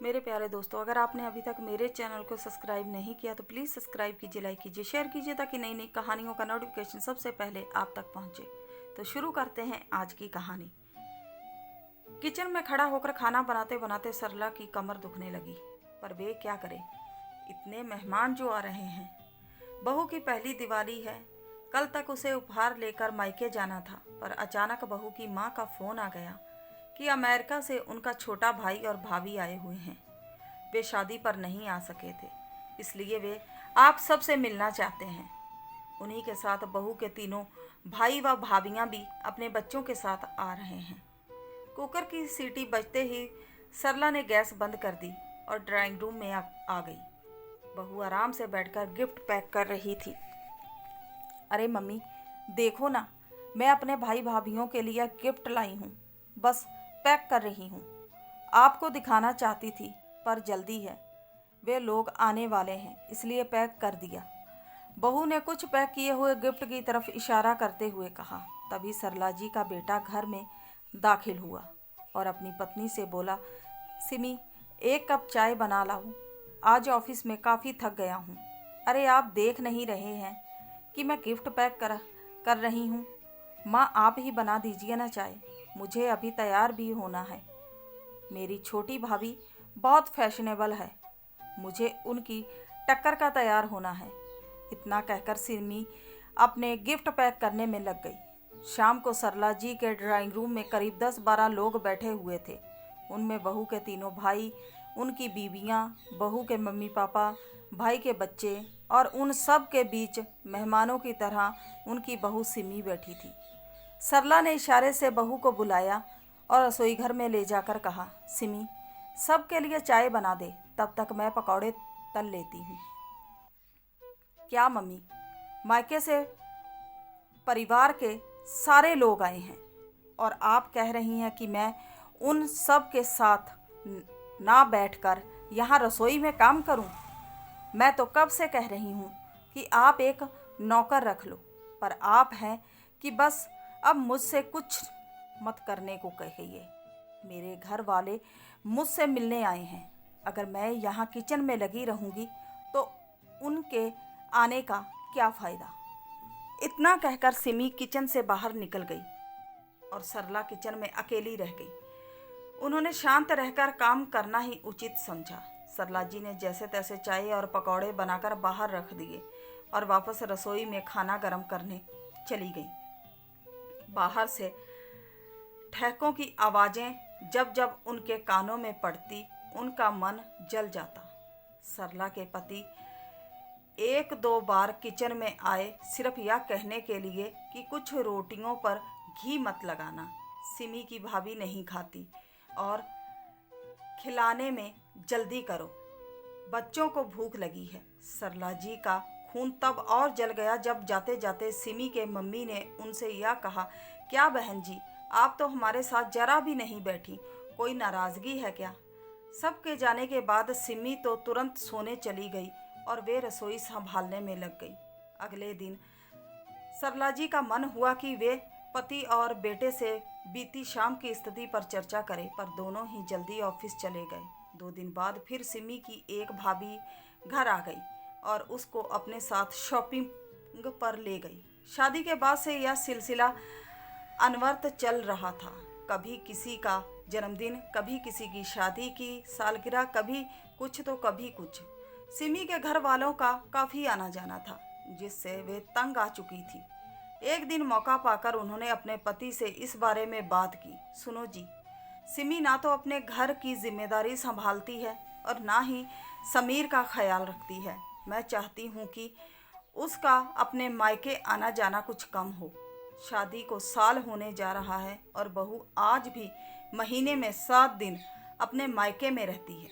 मेरे प्यारे दोस्तों, अगर आपने अभी तक मेरे चैनल को सब्सक्राइब नहीं किया तो प्लीज़ सब्सक्राइब कीजिए, लाइक कीजिए, शेयर कीजिए ताकि नई नई कहानियों का नोटिफिकेशन सबसे पहले आप तक पहुंचे। तो शुरू करते हैं आज की कहानी। किचन में खड़ा होकर खाना बनाते बनाते सरला की कमर दुखने लगी, पर वे क्या करें, इतने मेहमान जो आ रहे हैं। बहू की पहली दिवाली है, कल तक उसे उपहार लेकर मायके जाना था, पर अचानक बहू की माँ का फ़ोन आ गया कि अमेरिका से उनका छोटा भाई और भाभी आए हुए हैं। वे शादी पर नहीं आ सके थे, इसलिए वे आप सबसे मिलना चाहते हैं। उन्हीं के साथ बहू के तीनों भाई व भाभियां भी अपने बच्चों के साथ आ रहे हैं। कुकर की सीटी बजते ही सरला ने गैस बंद कर दी और ड्राइंग रूम में आ गई। बहू आराम से बैठकर गिफ्ट पैक कर रही थी। अरे मम्मी, देखो ना, मैं अपने भाई भाभियों के लिए गिफ्ट लाई हूँ, बस पैक कर रही हूँ। आपको दिखाना चाहती थी, पर जल्दी है, वे लोग आने वाले हैं, इसलिए पैक कर दिया। बहू ने कुछ पैक किए हुए गिफ्ट की तरफ इशारा करते हुए कहा। तभी सरला जी का बेटा घर में दाखिल हुआ और अपनी पत्नी से बोला, सिमी, एक कप चाय बना लाऊं, आज ऑफिस में काफ़ी थक गया हूँ। अरे आप देख नहीं रहे हैं कि मैं गिफ्ट पैक कर रही हूँ। माँ, आप ही बना दीजिए ना चाय, मुझे अभी तैयार भी होना है। मेरी छोटी भाभी बहुत फैशनेबल है, मुझे उनकी टक्कर का तैयार होना है। इतना कहकर सिमी अपने गिफ्ट पैक करने में लग गई। शाम को सरला जी के ड्राइंग रूम में करीब 10-12 लोग बैठे हुए थे। उनमें बहू के तीनों भाई, उनकी बीवियां, बहू के मम्मी पापा, भाई के बच्चे और उन सब के बीच मेहमानों की तरह उनकी बहू सिमी बैठी थी। सरला ने इशारे से बहू को बुलाया और रसोई घर में ले जाकर कहा, सिमी, सबके लिए चाय बना दे, तब तक मैं पकौड़े तल लेती हूँ। क्या मम्मी, मायके से परिवार के सारे लोग आए हैं और आप कह रही हैं कि मैं उन सब के साथ ना बैठकर यहाँ रसोई में काम करूँ? मैं तो कब से कह रही हूँ कि आप एक नौकर रख लो, पर आप हैं कि बस अब मुझसे कुछ मत करने को कहिए। मेरे घर वाले मुझसे मिलने आए हैं, अगर मैं यहाँ किचन में लगी रहूँगी तो उनके आने का क्या फ़ायदा। इतना कहकर सिमी किचन से बाहर निकल गई और सरला किचन में अकेली रह गई। उन्होंने शांत रहकर काम करना ही उचित समझा। सरला जी ने जैसे तैसे चाय और पकौड़े बनाकर बाहर रख दिए और वापस रसोई में खाना गर्म करने चली गई। बाहर से ठेकों की आवाज़ें जब जब उनके कानों में पड़ती, उनका मन जल जाता। सरला के पति 1-2 बार किचन में आए, सिर्फ यह कहने के लिए कि कुछ रोटियों पर घी मत लगाना, सिमी की भाभी नहीं खाती, और खिलाने में जल्दी करो, बच्चों को भूख लगी है। सरला जी का खून तब और जल गया जब जाते जाते सिमी के मम्मी ने उनसे यह कहा, क्या बहन जी, आप तो हमारे साथ जरा भी नहीं बैठी, कोई नाराज़गी है क्या? सबके जाने के बाद सिमी तो तुरंत सोने चली गई और वे रसोई संभालने में लग गई। अगले दिन सरला जी का मन हुआ कि वे पति और बेटे से बीती शाम की स्थिति पर चर्चा करें, पर दोनों ही जल्दी ऑफिस चले गए। 2 दिन बाद फिर सिमी की एक भाभी घर आ गई और उसको अपने साथ शॉपिंग पर ले गई। शादी के बाद से यह सिलसिला अनवरत चल रहा था। कभी किसी का जन्मदिन, कभी किसी की शादी की सालगिरह, कभी कुछ तो कभी कुछ। सिमी के घर वालों का काफ़ी आना जाना था, जिससे वे तंग आ चुकी थी। एक दिन मौका पाकर उन्होंने अपने पति से इस बारे में बात की, सुनो जी, सिमी ना तो अपने घर की जिम्मेदारी संभालती है और ना ही समीर का ख्याल रखती है। मैं चाहती हूँ कि उसका अपने मायके आना जाना कुछ कम हो। शादी को साल होने जा रहा है और बहू आज भी महीने में 7 दिन अपने मायके में रहती है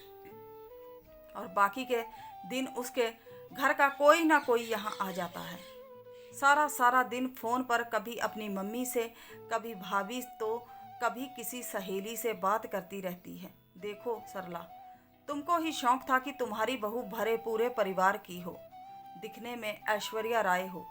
और बाकी के दिन उसके घर का कोई ना कोई यहाँ आ जाता है। सारा दिन फ़ोन पर कभी अपनी मम्मी से, कभी भाभी, तो कभी किसी सहेली से बात करती रहती है। देखो सरला, तुमको ही शौक़ था कि तुम्हारी बहू भरे पूरे परिवार की हो, दिखने में ऐश्वर्या राय हो,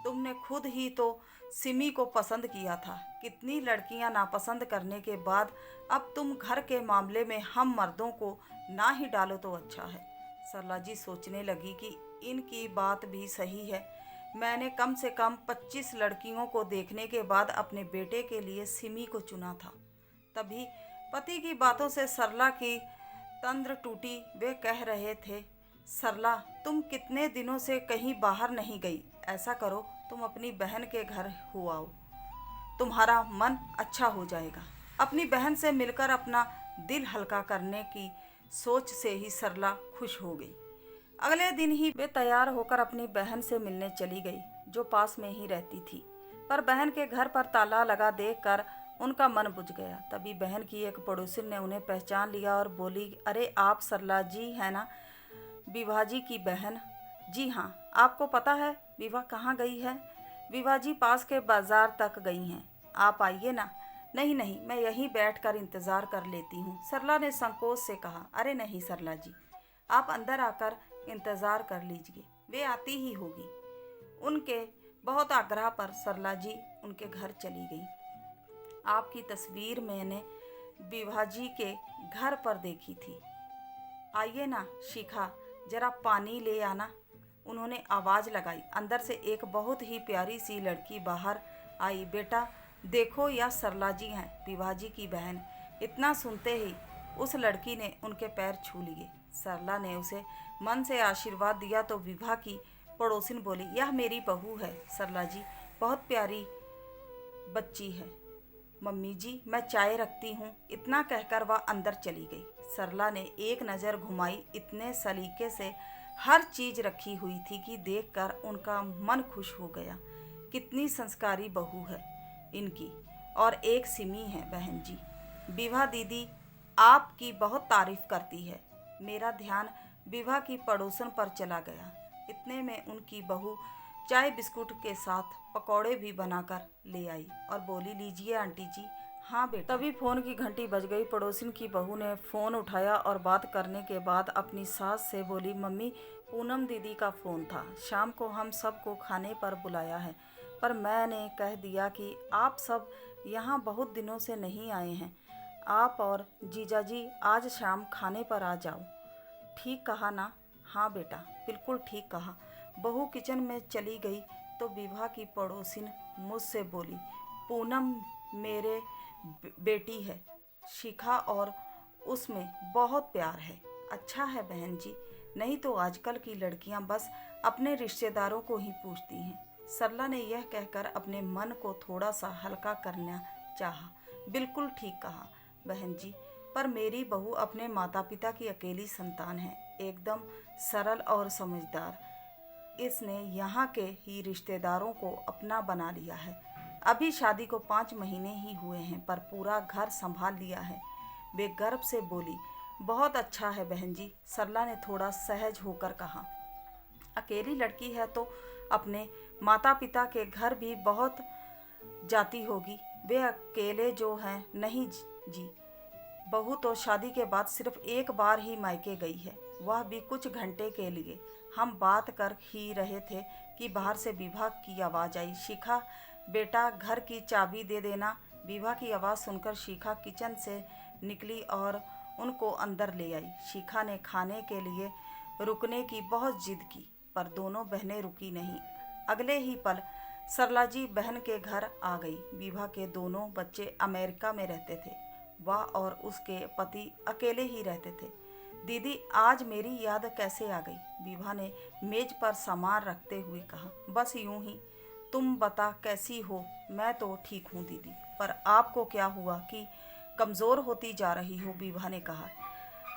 तुमने खुद ही तो सिमी को पसंद किया था। कितनी लड़कियां नापसंद करने के बाद अब तुम घर के मामले में हम मर्दों को ना ही डालो तो अच्छा है। सरला जी सोचने लगी कि इनकी बात भी सही है। मैंने कम से कम 25 लड़कियों को देखने के बाद अपने बेटे के लिए सिमी को चुना था। तभी पति की बातों से सरला की तंद्र टूटी। वे कह रहे थे, सरला तुम कितने दिनों से कहीं बाहर नहीं गई। ऐसा करो तुम अपनी बहन के घर हो आओ, तुम्हारा मन अच्छा हो जाएगा। अपनी बहन से मिलकर अपना दिल हल्का करने की सोच से ही सरला खुश हो गई। अगले दिन ही वे तैयार होकर अपनी बहन से मिलने चली गई, जो पास में ही रहती थी। पर बहन के घर पर ताला लगा देखकर उनका मन बुझ गया। तभी बहन की एक पड़ोसिन ने उन्हें पहचान लिया और बोली, अरे आप सरला जी हैं ना, विभा जी की बहन। जी हाँ, आपको पता है विभा कहाँ गई है? विभा जी पास के बाजार तक गई हैं, आप आइए ना। नहीं नहीं, मैं यहीं बैठकर इंतज़ार कर लेती हूँ, सरला ने संकोच से कहा। अरे नहीं सरला जी, आप अंदर आकर इंतज़ार कर लीजिए, वे आती ही होगी। उनके बहुत आग्रह पर सरला जी उनके घर चली गई। आपकी तस्वीर मैंने विभा जी के घर पर देखी थी। आइए ना शिखा, जरा पानी ले आना। उन्होंने आवाज़ लगाई। अंदर से एक बहुत ही प्यारी सी लड़की बाहर आई। बेटा देखो, यह सरला जी हैं, विभा जी की बहन। इतना सुनते ही उस लड़की ने उनके पैर छू लिए। सरला ने उसे मन से आशीर्वाद दिया तो विभा की पड़ोसिन बोली, यह मेरी बहू है सरला जी, बहुत प्यारी बच्ची है। मम्मी जी मैं चाय रखती हूँ। इतना कहकर वह अंदर चली गई। सरला ने एक नज़र घुमाई। इतने सलीके से हर चीज़ रखी हुई थी कि देखकर उनका मन खुश हो गया। कितनी संस्कारी बहू है इनकी। और एक सिमी है बहन जी, विभा दीदी आपकी बहुत तारीफ करती है। मेरा ध्यान विभा की पड़ोसन पर चला गया। इतने में उनकी बहू चाय बिस्कुट के साथ पकौड़े भी बनाकर ले आई और बोली, लीजिए आंटी जी। हाँ बेटा। तभी फ़ोन की घंटी बज गई। पड़ोसिन की बहू ने फ़ोन उठाया और बात करने के बाद अपनी सास से बोली, मम्मी पूनम दीदी का फ़ोन था, शाम को हम सबको खाने पर बुलाया है, पर मैंने कह दिया कि आप सब यहाँ बहुत दिनों से नहीं आए हैं, आप और जीजा जी आज शाम खाने पर आ जाओ। ठीक कहा ना? हाँ बेटा, बिल्कुल ठीक कहा। बहू किचन में चली गई तो विभा की पड़ोसिन मुझसे बोली, पूनम मेरे बेटी है शिखा और उसमें बहुत प्यार है। अच्छा है बहन जी, नहीं तो आजकल की लड़कियां बस अपने रिश्तेदारों को ही पूछती हैं। सरला ने यह कहकर अपने मन को थोड़ा सा हल्का करना चाहा। बिल्कुल ठीक कहा बहन जी, पर मेरी बहू अपने माता पिता की अकेली संतान है, एकदम सरल और समझदार। इसने यहाँ के ही रिश्तेदारों को अपना बना लिया है। अभी शादी को 5 महीने ही हुए हैं, पर पूरा घर संभाल लिया है। वे गर्व से बोली, बहुत अच्छा है बहन जी। सरला ने थोड़ा सहज होकर कहा। अकेली लड़की है तो अपने माता पिता के घर भी बहुत जाती होगी। वे अकेले जो हैं? नहीं जी, बहू तो शादी के बाद सिर्फ एक बार ही मायके गई है, वह भी कुछ घंटे के लिए। हम बात कर ही रहे थे कि बाहर से विभा की आवाज़ आई, शिखा बेटा घर की चाबी दे देना। विभा की आवाज़ सुनकर शिखा किचन से निकली और उनको अंदर ले आई। शिखा ने खाने के लिए रुकने की बहुत जिद की, पर दोनों बहनें रुकी नहीं। अगले ही पल सरला जी बहन के घर आ गई। विभा के दोनों बच्चे अमेरिका में रहते थे, वह और उसके पति अकेले ही रहते थे। दीदी आज मेरी याद कैसे आ गई? विभा ने मेज पर सामान रखते हुए कहा। बस यूं ही। तुम बता कैसी हो? मैं तो ठीक हूँ दीदी, पर आपको क्या हुआ कि कमज़ोर होती जा रही हो? विभा ने कहा।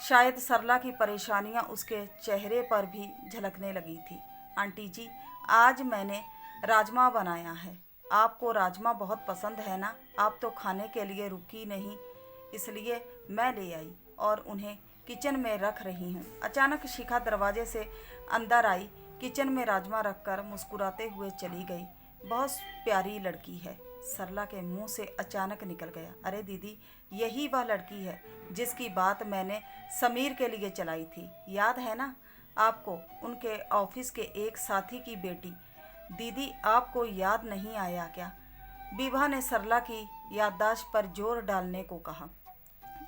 शायद सरला की परेशानियाँ उसके चेहरे पर भी झलकने लगी थी। आंटी जी आज मैंने राजमा बनाया है, आपको राजमा बहुत पसंद है ना? आप तो खाने के लिए रुकी नहीं, इसलिए मैं ले आई और उन्हें किचन में रख रही हूँ। अचानक शिखा दरवाजे से अंदर आई, किचन में राजमा रखकर मुस्कुराते हुए चली गई। बहुत प्यारी लड़की है। सरला के मुंह से अचानक निकल गया, अरे दीदी यही वह लड़की है जिसकी बात मैंने समीर के लिए चलाई थी, याद है ना आपको? उनके ऑफिस के एक साथी की बेटी। दीदी आपको याद नहीं आया क्या? विभा ने सरला की याददाश्त पर जोर डालने को कहा।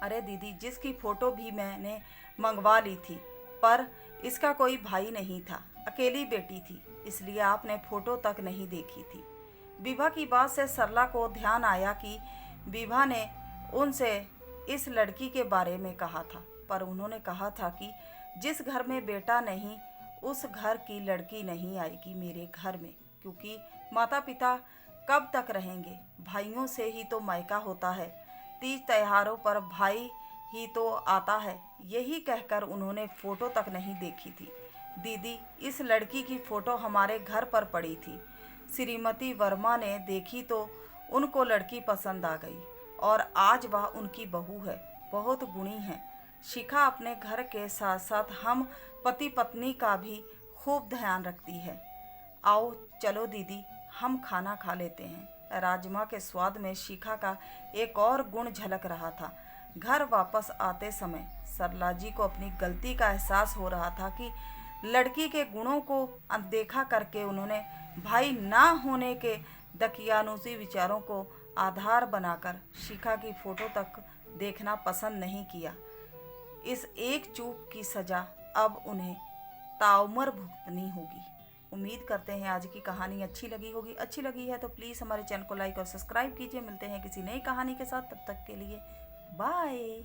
अरे दीदी, जिसकी फ़ोटो भी मैंने मंगवा ली थी, पर इसका कोई भाई नहीं था, अकेली बेटी थी, इसलिए आपने फ़ोटो तक नहीं देखी थी। विभा की बात से सरला को ध्यान आया कि विभा ने उनसे इस लड़की के बारे में कहा था, पर उन्होंने कहा था कि जिस घर में बेटा नहीं उस घर की लड़की नहीं आएगी मेरे घर में, क्योंकि माता पिता कब तक रहेंगे, भाइयों से ही तो मायका होता है, तीज त्योहारों पर भाई ही तो आता है। यही कहकर उन्होंने फ़ोटो तक नहीं देखी थी। दीदी, इस लड़की की फ़ोटो हमारे घर पर पड़ी थी, श्रीमती वर्मा ने देखी तो उनको लड़की पसंद आ गई और आज वह उनकी बहू है, बहुत गुणी है। शिखा अपने घर के साथ साथ हम पति पत्नी का भी खूब ध्यान रखती है। आओ चलो दीदी, हम खाना खा लेते हैं। राजमा के स्वाद में शिखा का एक और गुण झलक रहा था। घर वापस आते समय सरला जी को अपनी गलती का एहसास हो रहा था कि लड़की के गुणों को अनदेखा करके उन्होंने भाई ना होने के दकियानुसी विचारों को आधार बनाकर शिखा की फ़ोटो तक देखना पसंद नहीं किया। इस एक चूक की सज़ा अब उन्हें ताउम्र भुगतनी होगी। उम्मीद करते हैं आज की कहानी अच्छी लगी होगी। अच्छी लगी है तो प्लीज़ हमारे चैनल को लाइक और सब्सक्राइब कीजिए। मिलते हैं किसी नई कहानी के साथ, तब तक के लिए बाय।